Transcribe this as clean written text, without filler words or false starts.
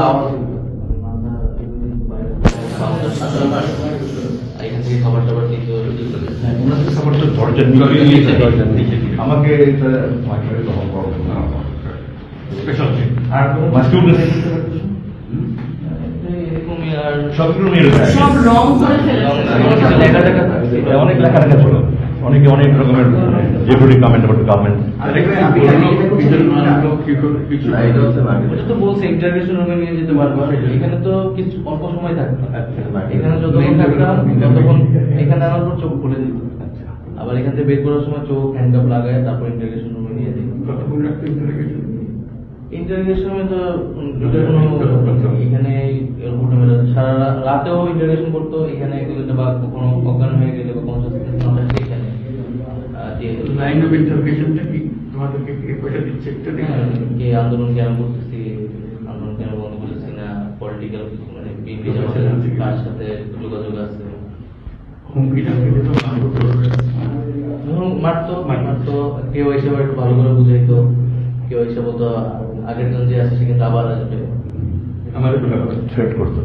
আওয়াজ এখান থেকে খাবার টাবার দিতে আমাকে দখল করবো না আর এরকমই আর সবগুলো মেরে সব রং করে ফেলেছে। লেখা টেখা থাকছে অনেক লেখালেখা ছিল, অনেকে অনেক রকমের যেগুলি কমেন্ট করতে কমেন্ট ওটা তো বলছে ইন্টারভিউ রুমে নিয়ে যেতে পারবো। এখানে তো কিছু অল্প সময় থাকতো, এখানে যতক্ষণ থাকতাম ততক্ষণ এখানে আমার পর চোখ খুলে দিত, আবার এখান থেকে বের করার সময় চোখ হ্যান্ডকাপ লাগায় তারপর ইন্টারভিউ রুমে নিয়ে দিই। ইন্টারভিউশন রুমে তো এখানে সারা রাতেও ইন্টারভিউশন করতো এখানে, বা কখনো অজ্ঞান হয়ে গেলে বা কোনো এখানে দিয়ে দিত। লাইন অফ ইন্টারভিউশনটা কি তোমাদেরকে কে পয়সা দিচ্ছে একটা কে আন্দোলন কেন করতেছি, আন্দোলন কেন বন্ধ করতেছি না, পলিটিক্যাল মানে বিএনপি কার সাথে যোগাযোগ আছে, হুমকি টামকি তো ভালো করবে। মারতো কেউ এসে আবার একটু ভালো করে বুঝাইতো, কেউ এসে বলতো আগের জন যে আছে সে কিন্তু আবার আসবে, আমাদের থ্রেট করতো।